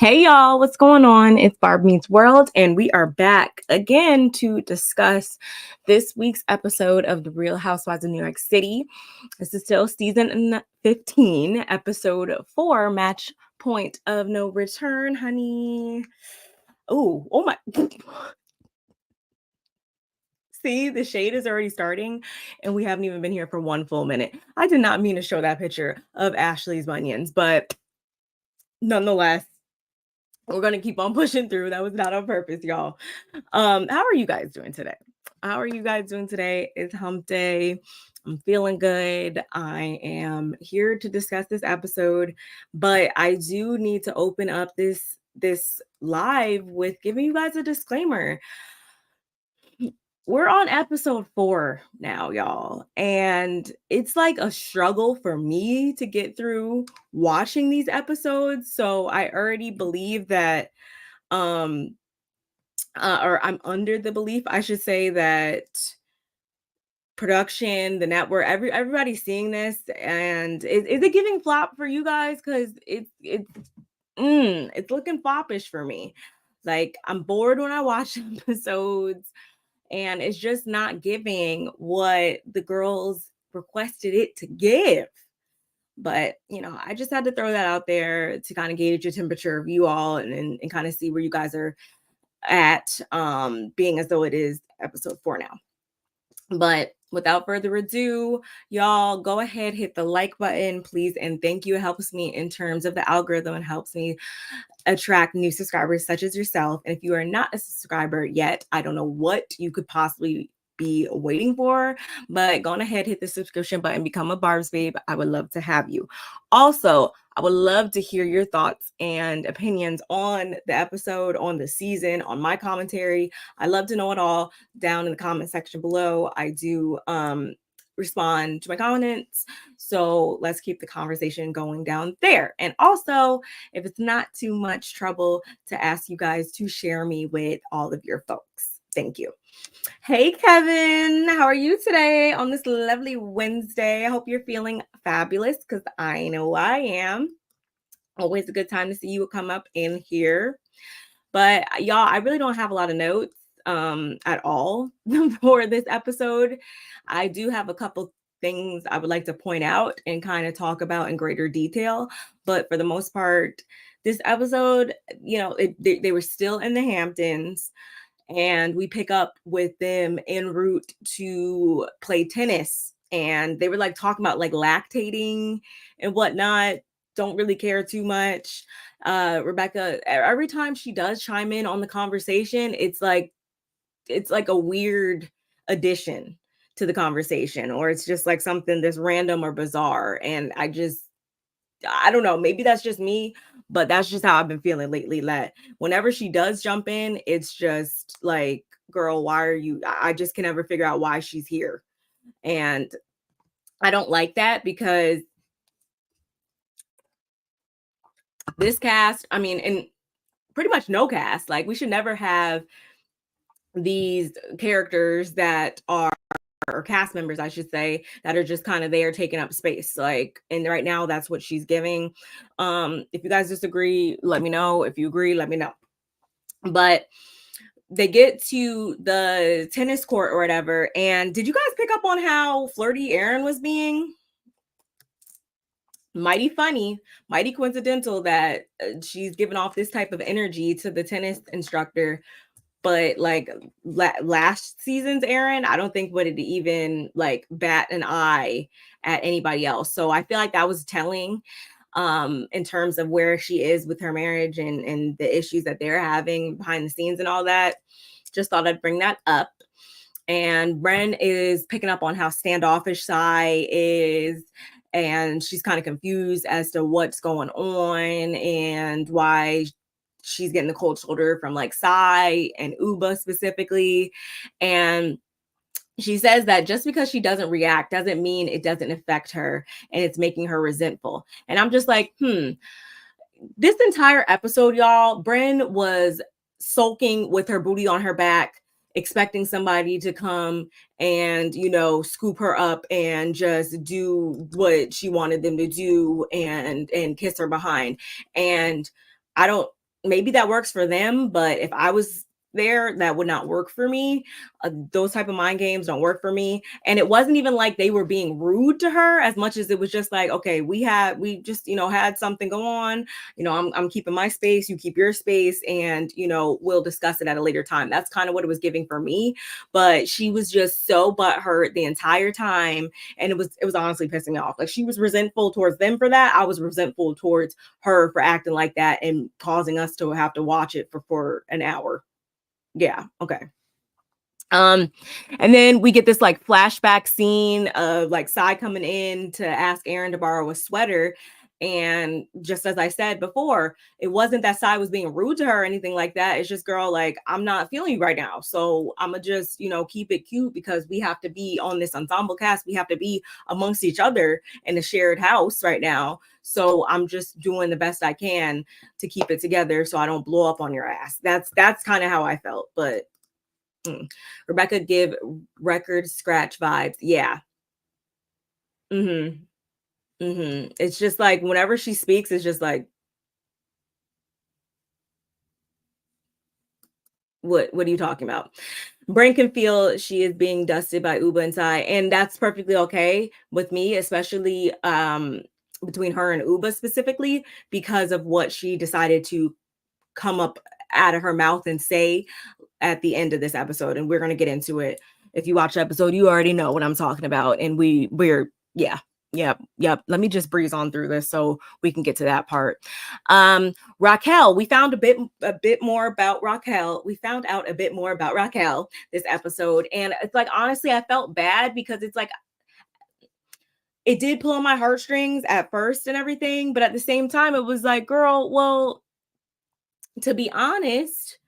Hey y'all, what's going on? It's Barb Meets World, and we are back again to discuss this week's episode of The Real Housewives of New York City. This is still season 15, episode 4, Match Point of No Return, honey. Oh my. See, the shade is already starting, and we haven't even been here for one full minute. I did not mean to show that picture of Ashley's bunions, but nonetheless, we're going to keep on pushing through. That was not on purpose, y'all. How are you guys doing today? How are you guys doing today? It's hump day. I'm feeling good. I am here to discuss this episode, but I do need to open up this live with giving you guys a disclaimer. We're on episode 4 now, y'all, and it's like a struggle for me to get through watching these episodes. So I already believe that or I'm under the belief, I should say, that production, the network, everybody's seeing this, and is it giving flop for you guys? Because it's looking floppish for me. Like, I'm bored when I watch episodes, and it's just not giving what the girls requested it to give. But I just had to throw that out there to kind of gauge your temperature of you all, and kind of see where you guys are at, being as though it is episode 4 now. But without further ado, y'all, go ahead, hit the like button, please, and thank you. It helps me in terms of the algorithm and helps me attract new subscribers such as yourself. And if you are not a subscriber yet, I don't know what you could possibly be waiting for, but go on ahead, hit the subscription button, become a Barb's babe. I would love to have you. Also, I would love to hear your thoughts and opinions on the episode, on the season, on my commentary. I love to know it all down in the comment section below. I do respond to my comments, so let's keep the conversation going down there. And also, if it's not too much trouble, to ask you guys to share me with all of your folks. Thank you. Hey Kevin, how are you today on this lovely Wednesday? I hope you're feeling fabulous, because I know I am. Always a good time to see you come up in here. But y'all, I really don't have a lot of notes at all for this episode. I do have a couple things I would like to point out and kind of talk about in greater detail. But for the most part, this episode, they were still in the Hamptons, and we pick up with them en route to play tennis. And they were like talking about like lactating and whatnot. Don't really care too much. Rebecca, every time she does chime in on the conversation, it's like a weird addition to the conversation, or it's just like something that's random or bizarre. And I don't know, maybe that's just me, but that's just how I've been feeling lately. That whenever she does jump in, it's just like, girl, why are you? I just can never figure out why she's here. And I don't like that, because this cast, I mean, and pretty much no cast, like, we should never have these characters that are, or cast members, I should say, that are just kind of there taking up space. Like, and right now, that's what she's giving. If you guys disagree, let me know. If you agree, let me know. But they get to the tennis court or whatever. And did you guys pick up on how flirty Aaron was being? Mighty funny, mighty coincidental that she's giving off this type of energy to the tennis instructor. But like last season's Aaron, I don't think would it even like bat an eye at anybody else. So I feel like that was telling in terms of where she is with her marriage and the issues that they're having behind the scenes and all that. Just thought I'd bring that up. And Brynn is picking up on how standoffish Sai is, and she's kind of confused as to what's going on and why she's getting the cold shoulder from like Sai and Ubah specifically. And she says that just because she doesn't react doesn't mean it doesn't affect her, and it's making her resentful. And I'm just like, this entire episode, y'all, Brynn was sulking with her booty on her back, expecting somebody to come and, scoop her up and just do what she wanted them to do and kiss her behind. And I don't maybe that works for them, but if I was there, that would not work for me. Those type of mind games don't work for me. And it wasn't even like they were being rude to her as much as it was just like, okay, we just, had something go on. I'm keeping my space, you keep your space, and, we'll discuss it at a later time. That's kind of what it was giving for me. But she was just so butthurt the entire time. And it was honestly pissing me off. Like, she was resentful towards them for that. I was resentful towards her for acting like that and causing us to have to watch it for an hour. Yeah. Okay. And then we get this like flashback scene of like Sai coming in to ask Aaron to borrow a sweater. And just as I said before, it wasn't that Sai was being rude to her or anything like that. It's just, girl, like, I'm not feeling you right now. So I'm gonna just, keep it cute because we have to be on this ensemble cast. We have to be amongst each other in a shared house right now. So I'm just doing the best I can to keep it together so I don't blow up on your ass. That's kind of how I felt. But Rebecca give record scratch vibes. Yeah. It's just like whenever she speaks, it's just like, what are you talking about? Brynn can feel she is being dusted by Ubah and Sai, and that's perfectly okay with me, especially between her and Ubah specifically, because of what she decided to come up out of her mouth and say at the end of this episode. And we're going to get into it. If you watch the episode, you already know what I'm talking about. And we're Yep. Let me just breeze on through this so we can get to that part. Racquel, we found a bit more about Racquel. We found out a bit more about Racquel this episode. And it's like, honestly, I felt bad because it's like, it did pull on my heartstrings at first and everything. But at the same time, it was like, girl, well, to be honest,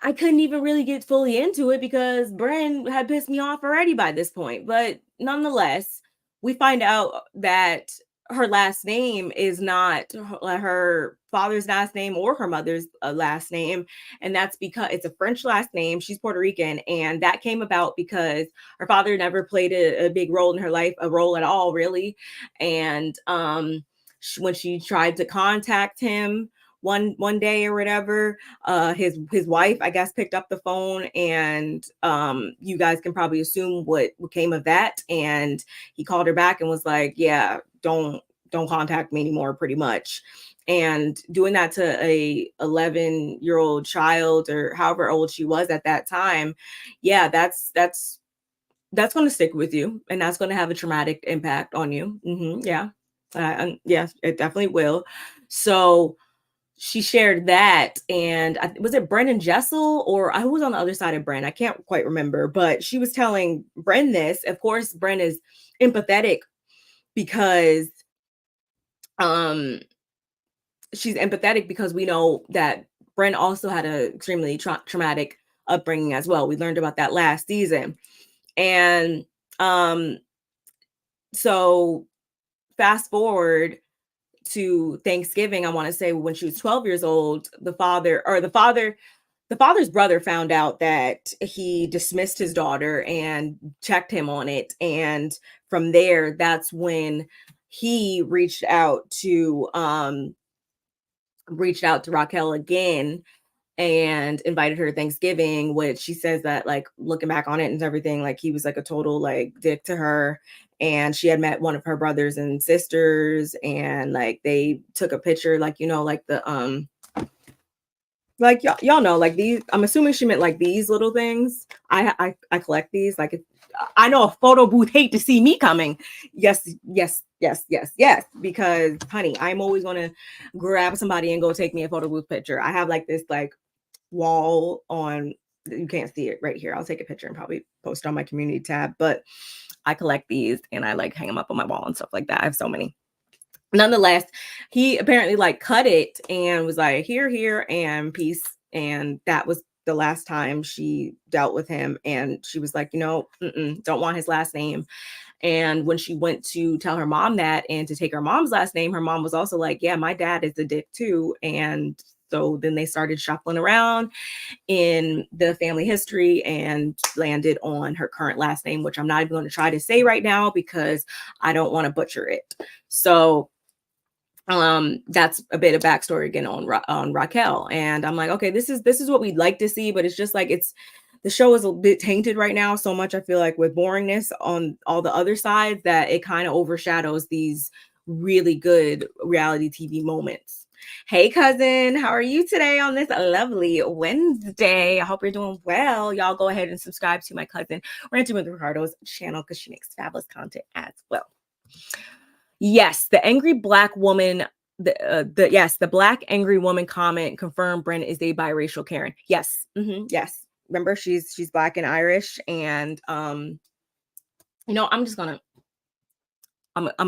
I couldn't even really get fully into it because Brynn had pissed me off already by this point. But nonetheless, we find out that her last name is not her father's last name or her mother's last name. And that's because it's a French last name. She's Puerto Rican. And that came about because her father never played a big role in her life, a role at all, really. And when she tried to contact him, one day or whatever, his wife, I guess, picked up the phone, and you guys can probably assume what came of that. And he called her back and was like, yeah, don't contact me anymore, pretty much. And doing that to a 11-year-old child, or however old she was at that time, yeah, that's going to stick with you, and that's going to have a traumatic impact on you. Yeah. Yes, it definitely will. So she shared that, and was it Brynn and Jessel, or I was on the other side of Brynn? I can't quite remember, but she was telling Brynn this. Of course, Brynn is empathetic because she's empathetic because we know that Brynn also had an extremely traumatic upbringing as well. We learned about that last season. And so fast forward to Thanksgiving, I want to say when she was 12 years old, the father's brother found out that he dismissed his daughter and checked him on it. And from there, that's when he reached out to Racquel again and invited her to Thanksgiving, which she says that, like, looking back on it and everything, like, he was like a total like dick to her. And she had met one of her brothers and sisters, and like they took a picture, like, like the like y'all know, like these, I'm assuming she meant like these little things. I collect these. Like, I know a photo booth hate to see me coming. Yes, because honey, I'm always going to grab somebody and go take me a photo booth picture. I have like this like wall on, you can't see it right here. I'll take a picture and probably post it on my community tab, but I collect these and I like hang them up on my wall and stuff like that. I have so many. Nonetheless, he apparently like cut it and was like, here, and peace. And that was the last time she dealt with him. And she was like, don't want his last name. And when she went to tell her mom that and to take her mom's last name, her mom was also like, yeah, my dad is a dick too. And so then they started shuffling around in the family history and landed on her current last name, which I'm not even going to try to say right now because I don't want to butcher it. So That's a bit of backstory again on Racquel. And I'm like, okay, this is what we'd like to see, but it's just like the show is a bit tainted right now so much, I feel like, with boringness on all the other sides, that it kind of overshadows these really good reality TV moments. Hey cousin, how are you today on this lovely Wednesday? I hope you're doing well. Y'all go ahead and subscribe to my cousin Ranting with Ricardo's channel because she makes fabulous content as well. Yes, the angry black woman, the black angry woman comment confirmed Brynn is a biracial Karen. Yes, yes. Remember, she's black and Irish, and I'm gonna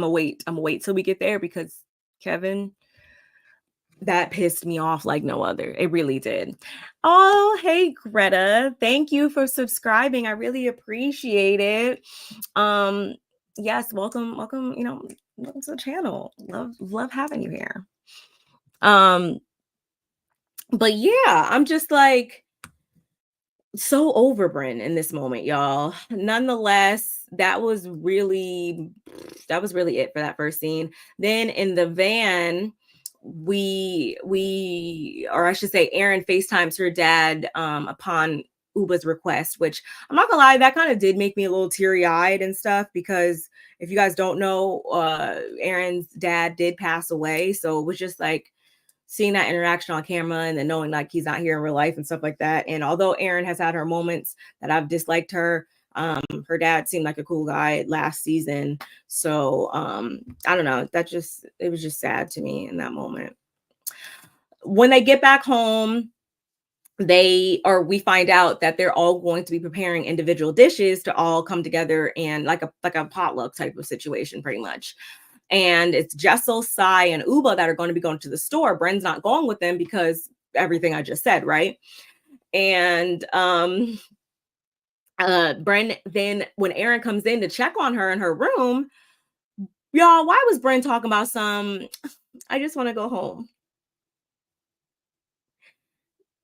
wait till we get there, because Kevin, that pissed me off like no other. It really did. Oh, hey Greta, thank you for subscribing. I really appreciate it. Yes, welcome, welcome to the channel. Love having you here. But yeah, I'm just like so over Brynn in this moment, y'all. Nonetheless, that was really it for that first scene. Then in the van, or I should say, Erin FaceTimes her dad upon Ubah's request, which I'm not gonna lie, that kind of did make me a little teary-eyed and stuff, because if you guys don't know, Erin's dad did pass away. So it was just like seeing that interaction on camera and then knowing like he's not here in real life and stuff like that. And although Erin has had her moments that I've disliked her, her dad seemed like a cool guy last season. So I don't know, it was just sad to me in that moment. When they get back home, we find out that they're all going to be preparing individual dishes to all come together and like a potluck type of situation, pretty much. And it's Jessel, Sai, and Ubah that are going to be going to the store. Brynn's not going with them because everything I just said, right? And Brynn, then when Erin comes in to check on her in her room, y'all, why was Brynn talking about I just want to go home?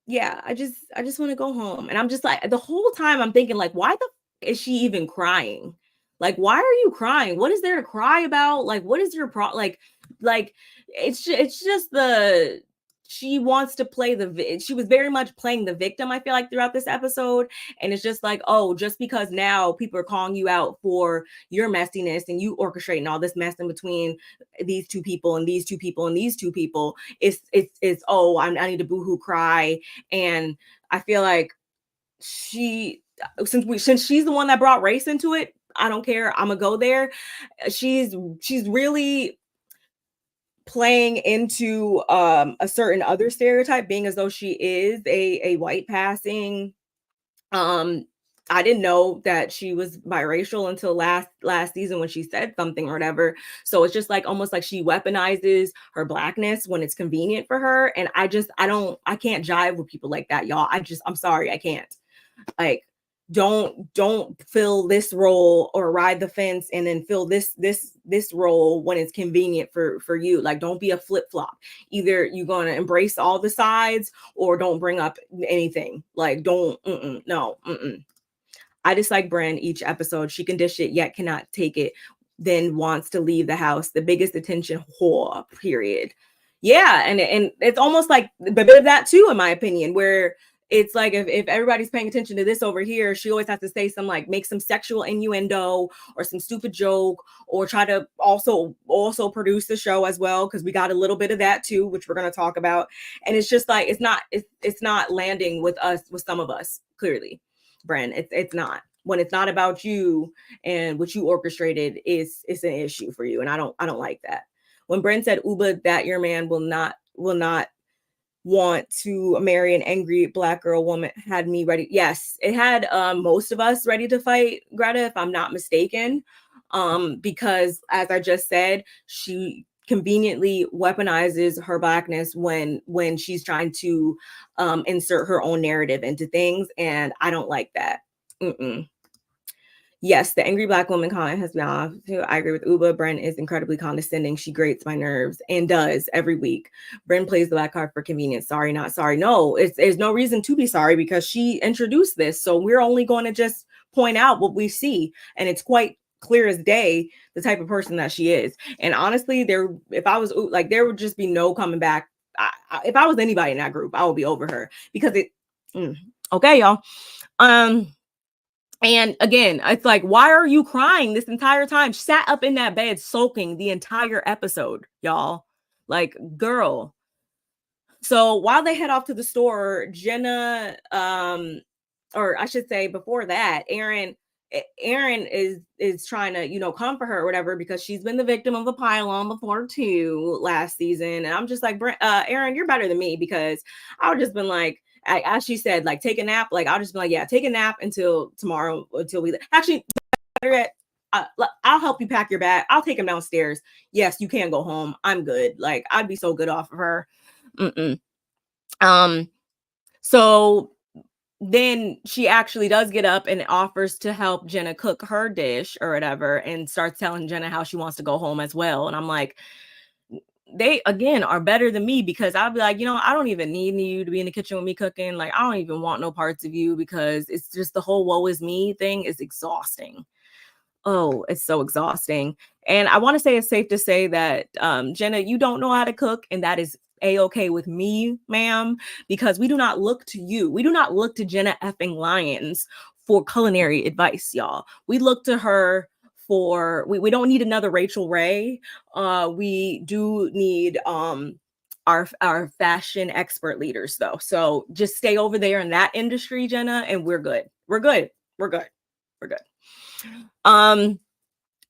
Yeah, I just want to go home. And I'm just like, the whole time I'm thinking, like, why the is she even crying? Like, why are you crying? What is there to cry about? Like, what is your like it's just she wants to play she was very much playing the victim, I feel like, throughout this episode. And it's just like, oh, just because now people are calling you out for your messiness and you orchestrating all this mess in between these two people and these two people and these two people, it's oh, I need to boohoo cry. And I feel like since she's the one that brought race into it, I don't care, I'm gonna go there. She's really playing into a certain other stereotype, being as though she is a white passing. I didn't know that she was biracial until last season when she said something or whatever. So it's just like almost like she weaponizes her blackness when it's convenient for her. And I can't jive with people like that, y'all. I'm sorry, I can't. Like, don't fill this role or ride the fence and then fill this role when it's convenient for you. Like, don't be a flip-flop. Either you're going to embrace all the sides or don't bring up anything. Like, don't no. I dislike Brynn each episode. She can dish it yet cannot take it, then wants to leave the house. The biggest attention whore, period. Yeah, and it's almost like a bit of that too, in my opinion, where it's like if everybody's paying attention to this over here, she always has to say make some sexual innuendo or some stupid joke, or try to also produce the show as well, because we got a little bit of that too, which we're going to talk about. And it's just like it's not landing with some of us, clearly. Brynn, it's not. When it's not about you and what you orchestrated, it's an issue for you, and I don't like that. When Brynn said, Ubah, that your man will not want to marry an angry black girl woman, had me ready. Yes, it had most of us ready to fight Greta, if I'm not mistaken, because as I just said, she conveniently weaponizes her blackness when she's trying to insert her own narrative into things, and I don't like that. Yes, the angry black woman comment has been off too. I agree with Ubah. Brynn is incredibly condescending. She grates my nerves, and does every week. Brynn plays the black card for convenience. Sorry, not sorry. No, there's no reason to be sorry, because she introduced this. So we're only going to just point out what we see, and it's quite clear as day the type of person that she is. And honestly, if I was like, there would just be no coming back. If I was anybody in that group, I would be over her because okay, y'all. And again, it's like, why are you crying this entire time? She sat up in that bed sulking the entire episode, y'all. Like, girl. So while they head off to the store, Jenna, or I should say before that, Aaron is trying to, comfort her or whatever, because she's been the victim of a pile-on before too last season. And I'm just like, Aaron, you're better than me, because I would just been like, as she said, like, take a nap. Like, I'll just be like, yeah, take a nap until tomorrow, until we actually I'll help you pack your bag. I'll take him downstairs. Yes, you can go home. I'm good. Like, I'd be so good off of her. So then she actually does get up and offers to help Jenna cook her dish or whatever, and starts telling Jenna how she wants to go home as well. And I'm like, they again are better than me, because I'll be like, I don't even need you to be in the kitchen with me cooking. Like, I don't even want no parts of you, because it's just the whole woe is me thing is exhausting. Oh, it's so exhausting. And I want to say it's safe to say that, Jenna, you don't know how to cook, and that is a-okay with me, ma'am, because we do not look to you. We do not look to Jenna effing Lyons for culinary advice, y'all. We look to her for, we don't need another Rachel Ray. We do need our fashion expert leaders, though. So just stay over there in that industry, Jenna, and we're good. We're good. We're good. We're good.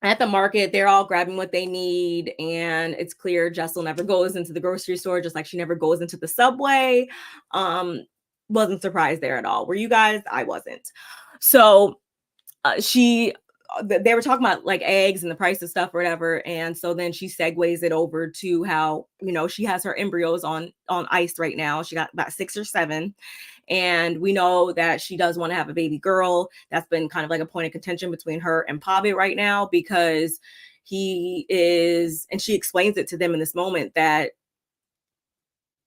At the market, they're all grabbing what they need, and it's clear Jessel never goes into the grocery store, just like she never goes into the subway. Wasn't surprised there at all. Were you guys? I wasn't. So they were talking about like eggs and the price of stuff or whatever, and so then she segues it over to how, she has her embryos on ice right now. She got about 6 or 7. And we know that she does want to have a baby girl. That's been kind of like a point of contention between her and Pavi right now, because he is, and she explains it to them in this moment, that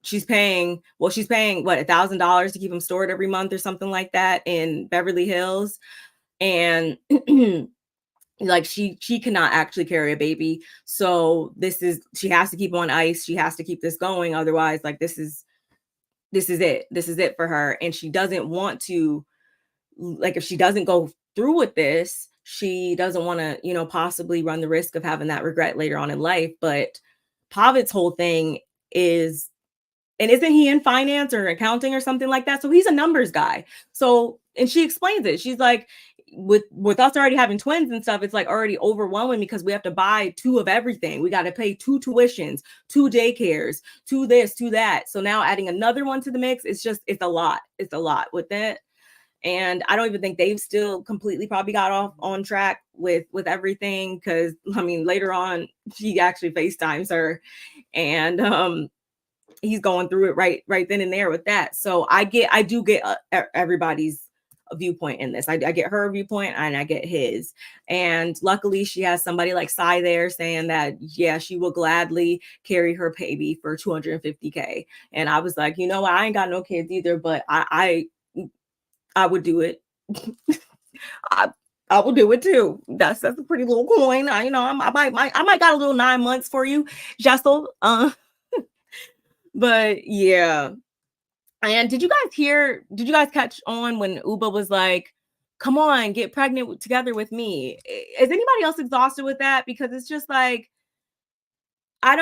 she's paying what, $1,000 to keep him stored every month or something like that in Beverly Hills. And like, she cannot actually carry a baby. So she has to keep on ice. She has to keep this going. Otherwise, like, this is it. This is it for her. And she doesn't want to, like, if she doesn't go through with this, she doesn't want to, possibly run the risk of having that regret later on in life. But Pavit's whole thing is, and isn't he in finance or accounting or something like that? So he's a numbers guy. So, and she explains it. She's like, with us already having twins and stuff, it's like already overwhelming, because we have to buy 2 of everything. We got to pay 2 tuitions, 2 daycares, 2 this, 2 that. So now adding another one to the mix, it's a lot. It's a lot with that. And I don't even think they've still completely probably got off on track with everything, because I mean, later on she actually FaceTimes her, and he's going through it right then and there with that. So I do get everybody's viewpoint in this. I get her viewpoint and I get his. And luckily she has somebody like Sai there saying that, yeah, she will gladly carry her baby for $250K. And I was like, I ain't got no kids either, but I would do it. I will do it too. That's a pretty little coin. I might got a little 9 months for you, Jessel. But yeah. And did you guys catch on when Ubah was like, come on, get pregnant together with me? Is anybody else exhausted with that? Because it's just like, I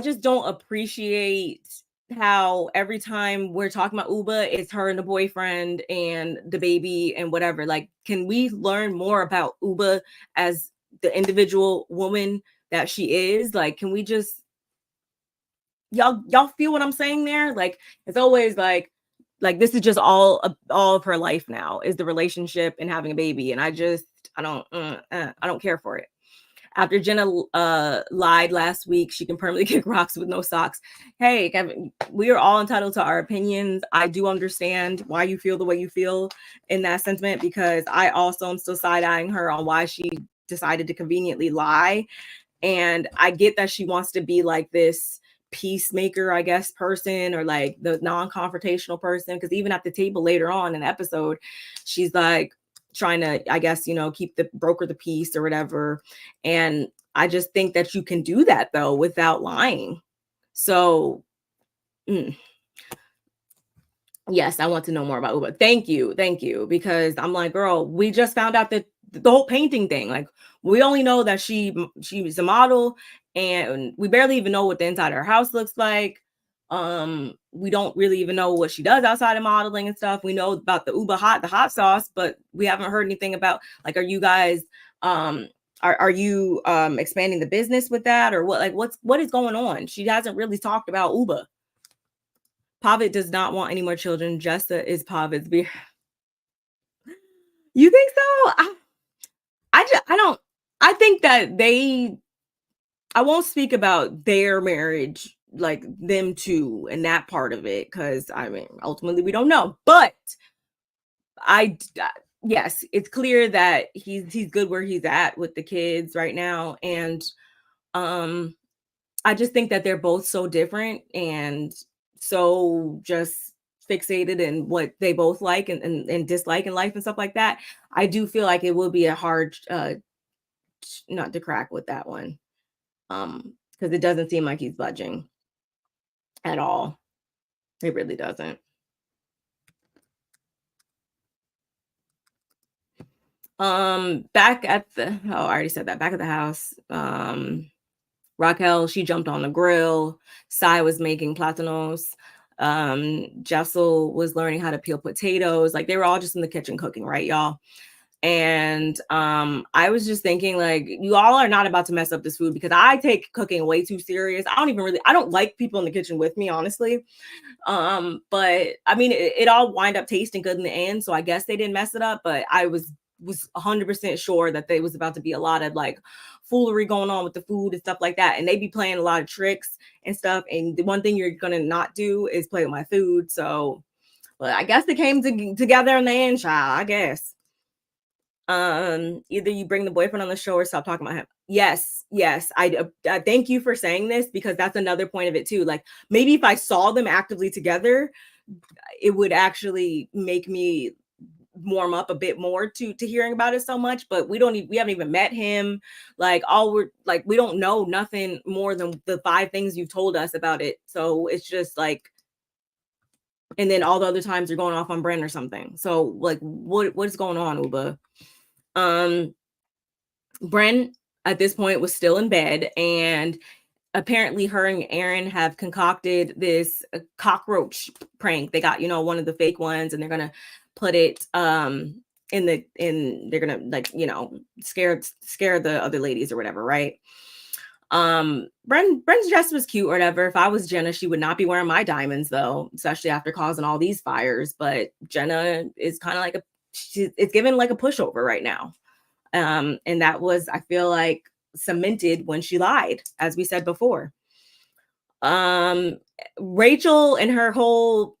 just don't appreciate how every time we're talking about Ubah, it's her and the boyfriend and the baby and whatever. Like, can we learn more about Ubah as the individual woman that she is? Like, can we just, y'all feel what I'm saying there? Like, it's always like this is just all of her life now, is the relationship and having a baby. And I don't care for it. After Jenna lied last week, she can permanently kick rocks with no socks. Hey, Kevin, we are all entitled to our opinions. I do understand why you feel the way you feel in that sentiment, because I also am still side-eyeing her on why she decided to conveniently lie. And I get that she wants to be like this peacemaker, I guess, person, or like the non-confrontational person, because even at the table later on in the episode, she's like, trying to, I guess, keep the broker the peace or whatever. And I just think that you can do that though without lying. So yes, I want to know more about Ubah. Thank you, because I'm like, girl, we just found out that the whole painting thing. Like, we only know that she was a model, and we barely even know what the inside of her house looks like. We don't really even know what she does outside of modeling and stuff. We know about the the hot sauce, but we haven't heard anything about, like, are you guys are you expanding the business with that, or what? Like, what is going on? She hasn't really talked about Ubah. Pavitt does not want any more children. Jessa is Pavitt's beer. You think so? I don't. I think that I won't speak about their marriage, like them two and that part of it, because I mean, ultimately we don't know. But yes, it's clear that he's good where he's at with the kids right now, and I just think that they're both so different and so just fixated in what they both like and dislike in life and stuff like that. I do feel like it will be a hard not to crack with that one. Because it doesn't seem like he's budging at all. It really doesn't. Back at the I already said that. Back at the house. Racquel, she jumped on the grill. Sai was making platanos. Jessel was learning how to peel potatoes. Like, they were all just in the kitchen cooking, right, y'all? And I was just thinking, like, you all are not about to mess up this food, because I take cooking way too serious. I don't like people in the kitchen with me, honestly. But I mean, it all wind up tasting good in the end. So I guess they didn't mess it up, but I was 100% sure that there was about to be a lot of like foolery going on with the food and stuff like that. And they be playing a lot of tricks and stuff. And the one thing you're going to not do is play with my food. So, but I guess it came together in the end, child, I guess. Either you bring the boyfriend on the show or stop talking about him. Yes. I thank you for saying this, because that's another point of it too. Like, maybe if I saw them actively together, it would actually make me warm up a bit more to hearing about it so much. But we haven't even met him. Like, we don't know nothing more than the 5 things you've told us about it. So it's just like, and then all the other times you're going off on Brynn or something. So like, what's going on, Ubah? Brynn at this point was still in bed, and apparently her and Aaron have concocted this cockroach prank. They got, one of the fake ones, and they're gonna put it they're gonna, like, scare the other ladies or whatever, right? Brenn's dress was cute or whatever. If I was Jenna, she would not be wearing my diamonds though, especially after causing all these fires. But Jenna is kind of like it's given like a pushover right now. And that was, I feel like, cemented when she lied, as we said before. Rachel and her whole,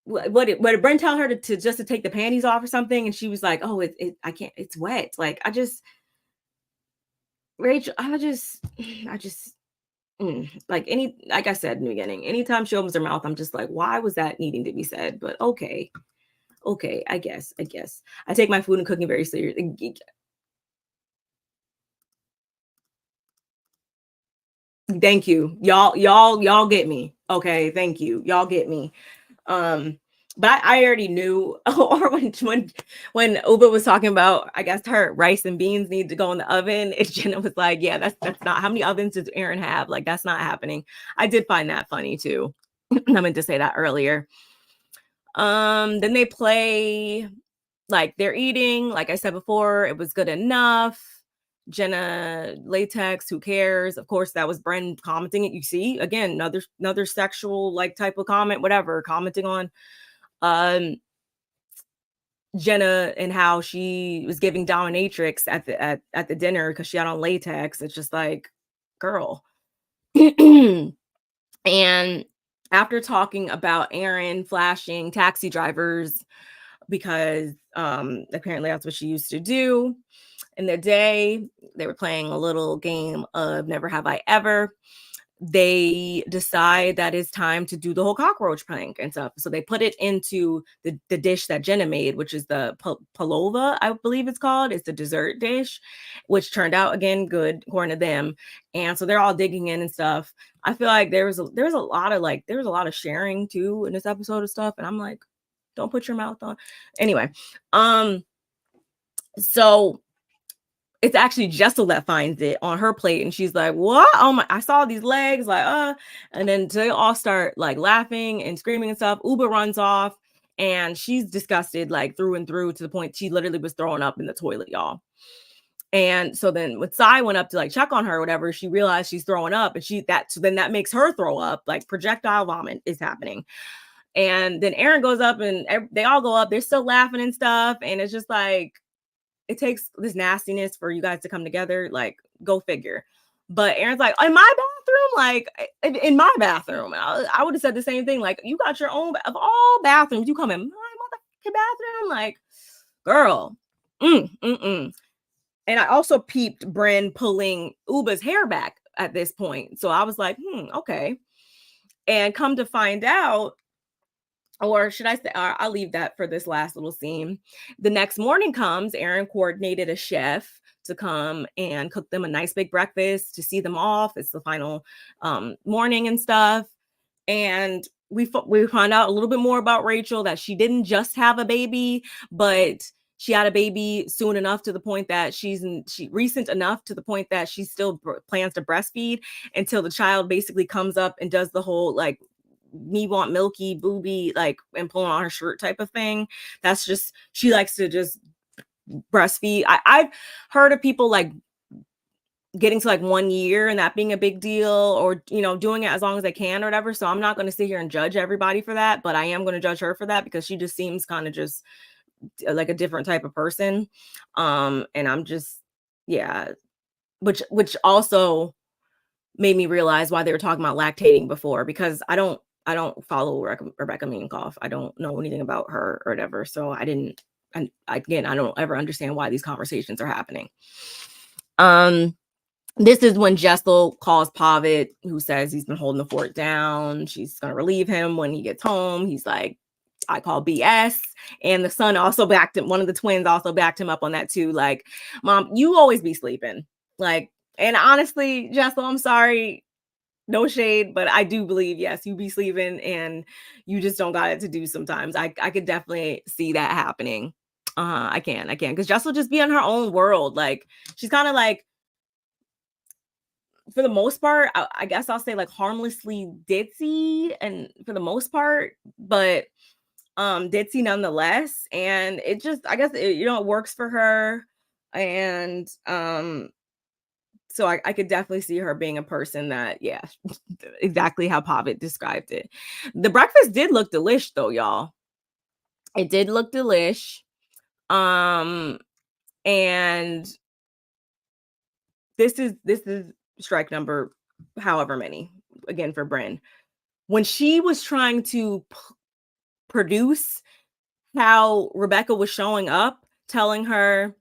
what did Brynn tell her to just to take the panties off or something? And she was like, oh, I can't, it's wet. Like, Rachel, like I said in the beginning, anytime she opens her mouth, I'm just like, why was that needing to be said? But okay, I guess. I take my food and cooking very seriously. Thank you. Y'all get me. Okay, thank you. Y'all get me. But I already knew, or when Ubah was talking about, I guess, her rice and beans need to go in the oven, and Jenna was like, yeah, that's not, how many ovens does Aaron have? Like, that's not happening. I did find that funny too. I meant to say that earlier. Then they play, like, they're eating, like I said before, it was good enough. Jenna, latex, who cares? Of course, that was Brynn commenting it. You see, again, another sexual, like, type of comment, whatever, commenting on Jenna and how she was giving dominatrix at the dinner because she had on latex. It's just like, girl. And after talking about Aaron flashing taxi drivers, because apparently that's what she used to do in the day, they were playing a little game of Never Have I Ever. they decide that it's time to do the whole cockroach prank and stuff. So they put it into the dish that Jenna made, which is the palova, I believe it's called. It's the dessert dish, which turned out, again, good according to them. And so they're all digging in and stuff. I feel like there was a lot of sharing too in this episode of stuff. And I'm like, don't put your mouth on. Anyway, so it's actually Jessel that finds it on her plate, and she's like, what? Oh my, I saw these legs, like, and then they all start like laughing and screaming and stuff. Ubah runs off, and she's disgusted, like through and through, to the point she literally was throwing up in the toilet, y'all. And so then when Sai went up to like check on her or whatever, she realized she's throwing up, and so then that makes her throw up, like projectile vomit is happening. And then Aaron goes up, and they all go up, they're still laughing and stuff, and it's just like, it takes this nastiness for you guys to come together. Like, go figure. But Aaron's like, in my bathroom? Like, in my bathroom. I would have said the same thing. Like, you got your own, of all bathrooms, you come in my motherfucking bathroom? Like, girl. And I also peeped Brynn pulling Ubah's hair back at this point. So I was like, okay. And come to find out, or should I say, I'll leave that for this last little scene. The next morning comes, Aaron coordinated a chef to come and cook them a nice big breakfast to see them off. It's the final morning and stuff. And we found out a little bit more about Racquel, that she didn't just have a baby, but she had a baby soon enough to the point that recent enough to the point that she still plans to breastfeed until the child basically comes up and does the whole like, me want milky booby, like, and pulling on her shirt type of thing. That's just, she likes to just breastfeed. I've heard of people like getting to like 1 year and that being a big deal, or, you know, doing it as long as they can or whatever. So I'm not going to sit here and judge everybody for that, but I am going to judge her for that because she just seems kind of just like a different type of person. And I'm just, yeah, which also made me realize why they were talking about lactating before, because I don't follow Rebecca Minkoff. I don't know anything about her or whatever. So I don't ever understand why these conversations are happening. This is when Jessel calls Pavitt, who says he's been holding the fort down. She's going to relieve him when he gets home. He's like, I call BS. And the son also backed him. One of the twins also backed him up on that too. Like, Mom, you always be sleeping. Like, and honestly, Jessel, I'm sorry. No shade, but I do believe, yes, you be sleeping and you just don't got it to do sometimes. I could definitely see that happening. I can. Because Jessel just be in her own world. Like, she's kind of like, for the most part, I guess I'll say like harmlessly ditzy, and for the most part, but ditzy nonetheless. And it just, I guess, it works for her. And so I could definitely see her being a person that, yeah, exactly how Pavitt described it. The breakfast did look delish though, y'all. It did look delish. And this is strike number however many, again, for Brynn. When she was trying to produce how Rebecca was showing up, telling her,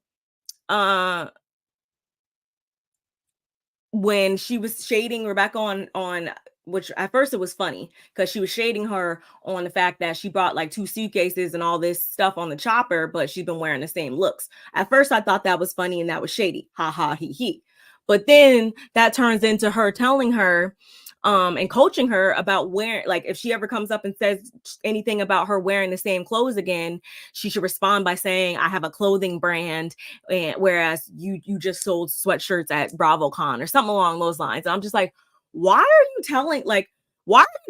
when she was shading Rebecca on which at first it was funny because she was shading her on the fact that she brought like 2 suitcases and all this stuff on the chopper, but she's been wearing the same looks. At first I thought that was funny and that was shady. Ha ha he he. But then that turns into her telling her and coaching her about wearing, like, if she ever comes up and says anything about her wearing the same clothes again, she should respond by saying, I have a clothing brand, and whereas you just sold sweatshirts at BravoCon or something along those lines. And I'm just like, why are you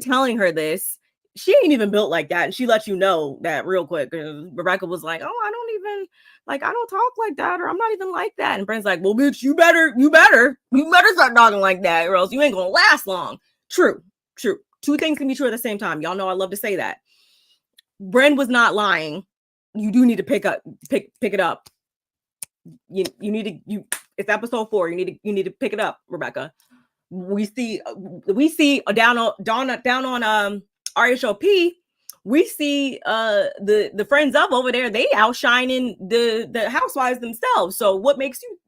telling her this? She ain't even built like that. And she lets you know that real quick. Rebecca was like, oh, I don't talk like that, or I'm not even like that. And Brynn's like, well, bitch, you better start talking like that, or else you ain't gonna last long. True. 2 things can be true at the same time. Y'all know I love to say that. Brynn was not lying. You do need to pick it up. It's episode 4. You need to pick it up, Rebecca. We see down on RHOP. We see the friends of over there, they outshining the housewives themselves. So what makes you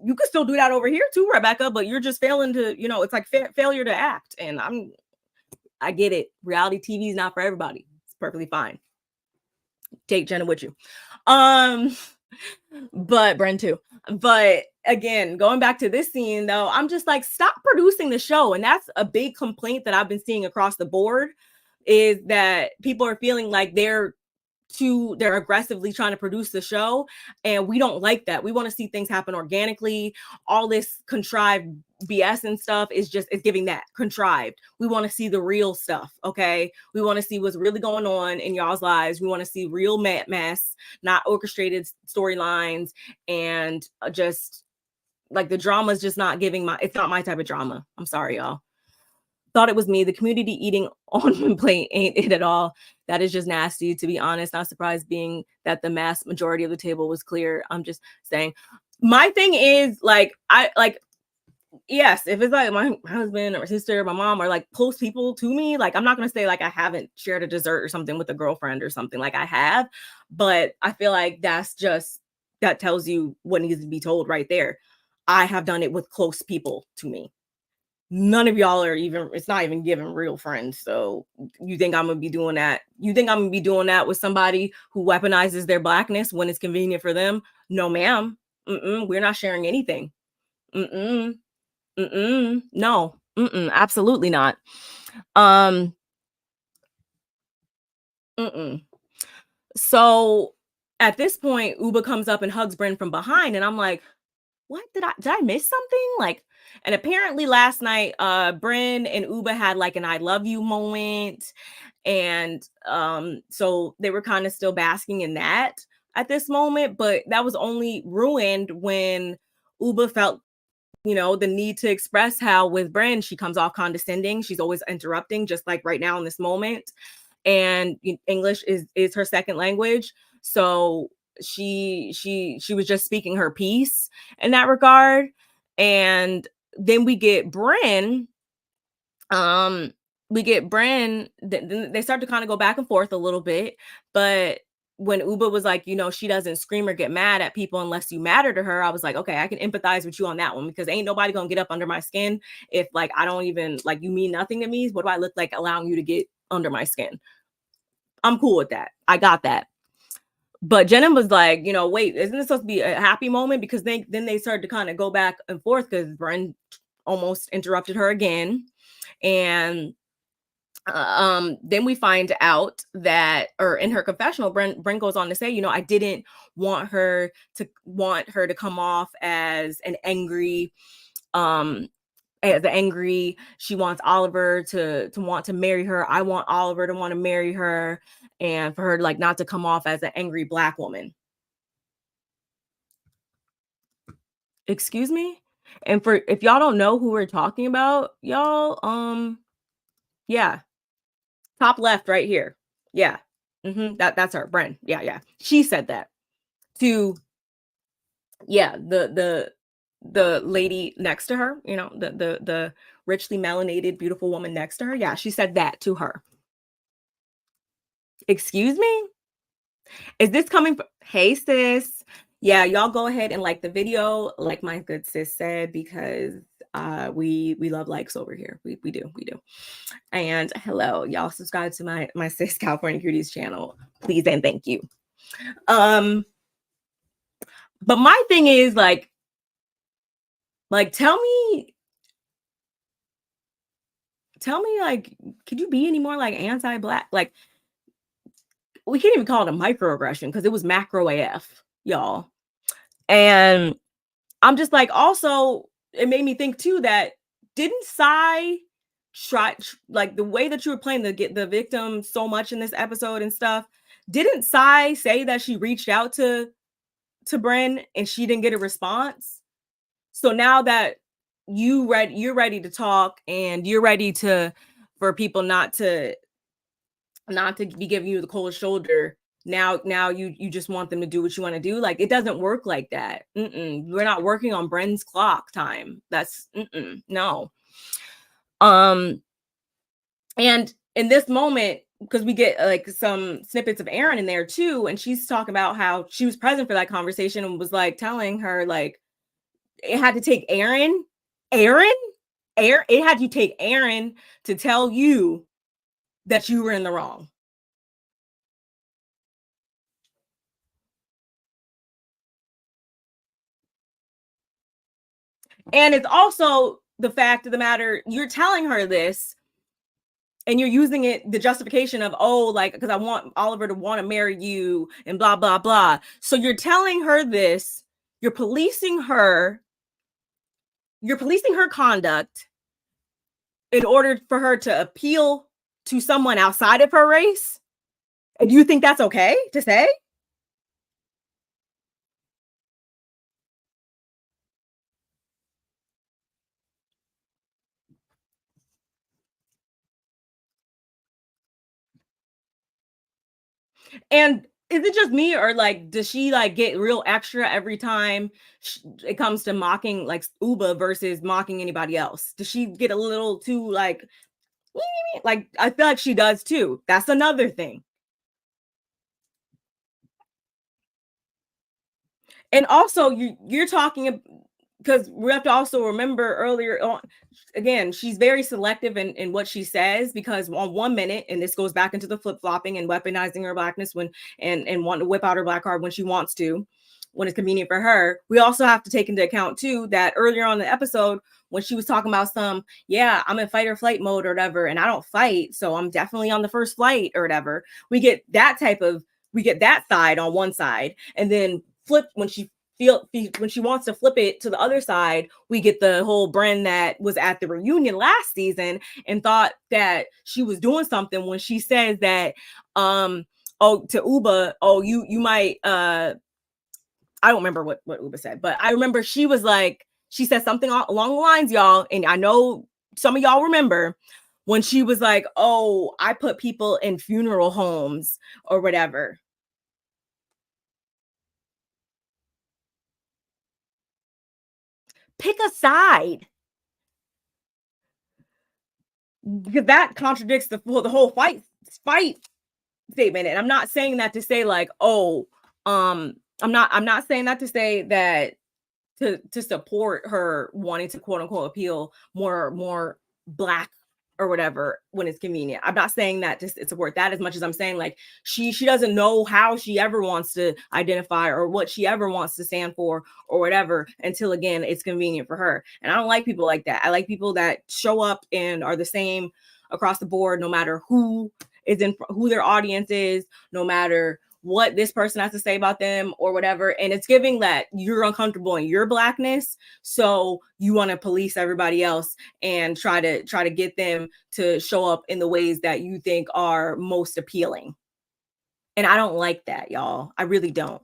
you could still do that over here too, Rebecca, but you're just failing to, it's like failure to act. And I get it. Reality TV is not for everybody. It's perfectly fine. Take Jenna with you. But Brynn too. But again, going back to this scene though, I'm just like, stop producing the show. And that's a big complaint that I've been seeing across the board, is that people are feeling like they're aggressively trying to produce the show, and we don't like that. We want to see things happen organically. All this contrived BS and stuff is giving that contrived. We want to see the real stuff. Okay, we want to see what's really going on in y'all's lives. We want to see real mess, not orchestrated storylines, and just like the drama is just not giving it's not my type of drama. I'm sorry, y'all. Thought it was me. The community eating on my plate ain't it at all. That is just nasty, to be honest. Not surprised being that the mass majority of the table was clear. I'm just saying. My thing is yes, if it's like my husband or my sister or my mom or like close people to me, like I'm not going to say like I haven't shared a dessert or something with a girlfriend or something, like I have, but I feel like that tells you what needs to be told right there. I have done it with close people to me. None of y'all are it's not even giving real friends. So you think I'm going to be doing that? You think I'm going to be doing that with somebody who weaponizes their blackness when it's convenient for them? No, ma'am. We're not sharing anything. No. Absolutely not. So at this point, Ubah comes up and hugs Brynn from behind, and I'm like, what? Did I miss something? Like, and apparently last night, Brynn and Ubah had like an I love you moment. And so they were kind of still basking in that at this moment, but that was only ruined when Ubah felt, the need to express how with Brynn, she comes off condescending. She's always interrupting, just like right now in this moment. And English is her second language. So she was just speaking her piece in that regard. And then we get Brynn. They start to kind of go back and forth a little bit, but when Ubah was like, she doesn't scream or get mad at people unless you matter to her, I was like, okay, I can empathize with you on that one, because ain't nobody gonna get up under my skin if like I don't even like you mean nothing to me. What do I look like allowing you to get under my skin? I'm cool with that. I got that. But Jenna was like, wait, isn't this supposed to be a happy moment? Because then they started to kind of go back and forth because Brynn almost interrupted her again. And then we find out that, or in her confessional, Brynn goes on to say, I didn't want her to come off as an angry, she wants Oliver to want to marry her. I want Oliver to want to marry her, and for her like not to come off as an angry Black woman. Excuse me? And if y'all don't know who we're talking about, y'all, yeah. Top left right here. Yeah. That's her, Brynn. Yeah. She said that to, the lady next to her, the richly melanated, beautiful woman next to her. Yeah, she said that to her. Excuse me? Is this coming from? Hey, sis. Yeah, y'all go ahead and like the video, like my good sis said, because we love likes over here. We do. And hello, y'all subscribe to my sis California Cuties channel, please and thank you. But my thing is like tell me like, could you be any more like anti-Black? Like, we can't even call it a microaggression because it was macro AF, y'all. And I'm just like, also, it made me think too that didn't Sai try, like the way that you were playing the victim so much in this episode and stuff, didn't Sai say that she reached out to Brynn and she didn't get a response? So now that you're ready to talk and you're ready for people not to be giving you the cold shoulder, now you just want them to do what you want to do. Like, it doesn't work like that. We're not working on Brynn's clock time. That's no. And in this moment, because we get like some snippets of Erin in there too, and she's talking about how she was present for that conversation and was like telling her like, it had to take Aaron, it had to take Aaron to tell you that you were in the wrong. And it's also the fact of the matter, you're telling her this and you're using it, the justification of, oh, like, because I want Oliver to want to marry you and blah, blah, blah. So you're telling her this, you're policing her conduct in order for her to appeal to someone outside of her race. And do you think that's okay to say? And is it just me, or like does she like get real extra every time it comes to mocking like Ubah versus mocking anybody else? Does she get a little too like I feel like she does too. That's another thing. And also you're talking, because we have to also remember earlier on, again, she's very selective in what she says, because on 1 minute, and this goes back into the flip-flopping and weaponizing her blackness when and wanting to whip out her black card when she wants to, when it's convenient for her. We also have to take into account too that earlier on in the episode, when she was talking about yeah, I'm in fight or flight mode or whatever, and I don't fight, so I'm definitely on the first flight or whatever. We get that side on one side, and then flip when she wants to flip it to the other side, we get the whole Brynn that was at the reunion last season and thought that she was doing something when she says that oh, to Ubah, oh, you might I don't remember what Ubah said, but I remember she was like, she said something along the lines, y'all, and I know some of y'all remember when she was like, oh, I put people in funeral homes or whatever. Pick a side, because that contradicts the whole fight statement. And I'm not saying that to say like, oh, I'm not saying that to say that to support her wanting to quote unquote appeal more black or whatever when it's convenient. I'm not saying that to support that as much as I'm saying like she doesn't know how she ever wants to identify or what she ever wants to stand for or whatever until again it's convenient for her. And I don't like people like that. I like people that show up and are the same across the board, no matter who their audience is, no matter what this person has to say about them or whatever. And it's giving that you're uncomfortable in your blackness, so you want to police everybody else and try to get them to show up in the ways that you think are most appealing. And I don't like that, y'all. I really don't.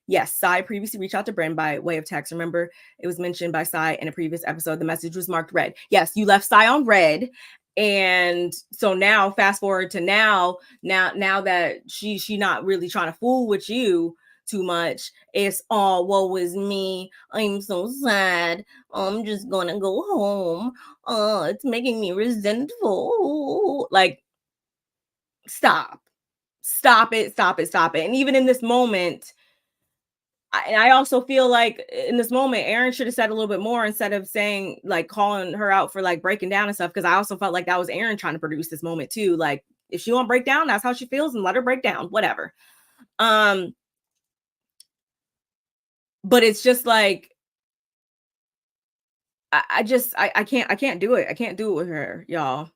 Yes, Sai previously reached out to Brynn by way of text. Remember, it was mentioned by Sai in a previous episode. The message was marked red. Yes, you left Sai on red. And so now, fast forward to now that she not really trying to fool with you too much, it's all woe is me. I'm so sad. I'm just gonna go home. It's making me resentful. Like, stop it. And even in this moment, I also feel like in this moment, Aaron should have said a little bit more instead of saying like calling her out for like breaking down and stuff. Because I also felt like that was Aaron trying to produce this moment too. Like if she want to break down, that's how she feels, and let her break down, whatever. But it's just like I can't do it. I can't do it with her, y'all.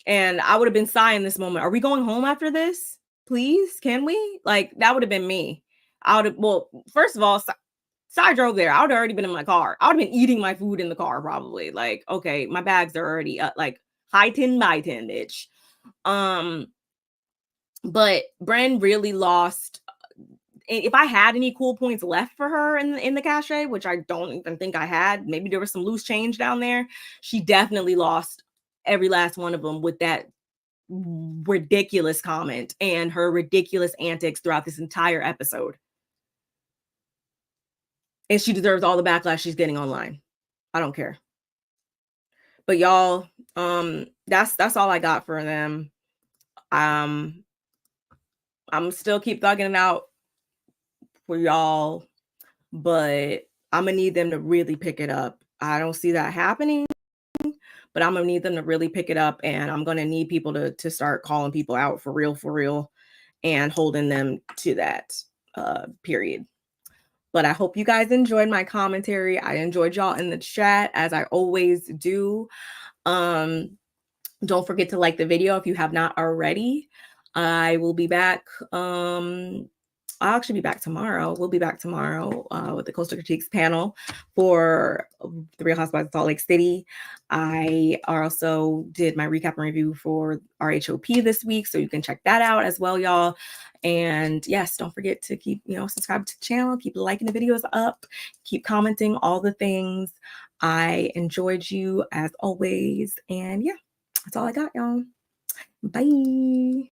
And I would have been sighing this moment. Are we going home after this? Please, can we? Like that would have been me. I would have. Well, first of all, so I drove there. I would have already been in my car. I would have been eating my food in the car, probably. Like, okay, my bags are already like high 10 by 10, bitch. But Brynn really lost. If I had any cool points left for her in the cachet, which I don't even think I had, maybe there was some loose change down there. She definitely lost every last one of them with that ridiculous comment and her ridiculous antics throughout this entire episode. And she deserves all the backlash she's getting online. I don't care. But y'all, that's all I got for them. I'm still keep thugging it out for y'all, but I'm gonna need them to really pick it up. I don't see that happening, but I'm gonna need them to really pick it up, and I'm gonna need people to start calling people out for real, and holding them to that period. But I hope you guys enjoyed my commentary. I enjoyed y'all in the chat, as I always do. Don't forget to like the video if you have not already. I will be back. I'll actually be back tomorrow. We'll be back tomorrow with the Coastal Critiques panel for The Real Housewives of Salt Lake City. I also did my recap and review for RHOP this week, so you can check that out as well, y'all. And yes, don't forget to keep, subscribe to the channel, keep liking the videos up, keep commenting, all the things. I enjoyed you as always. And yeah, that's all I got, y'all. Bye.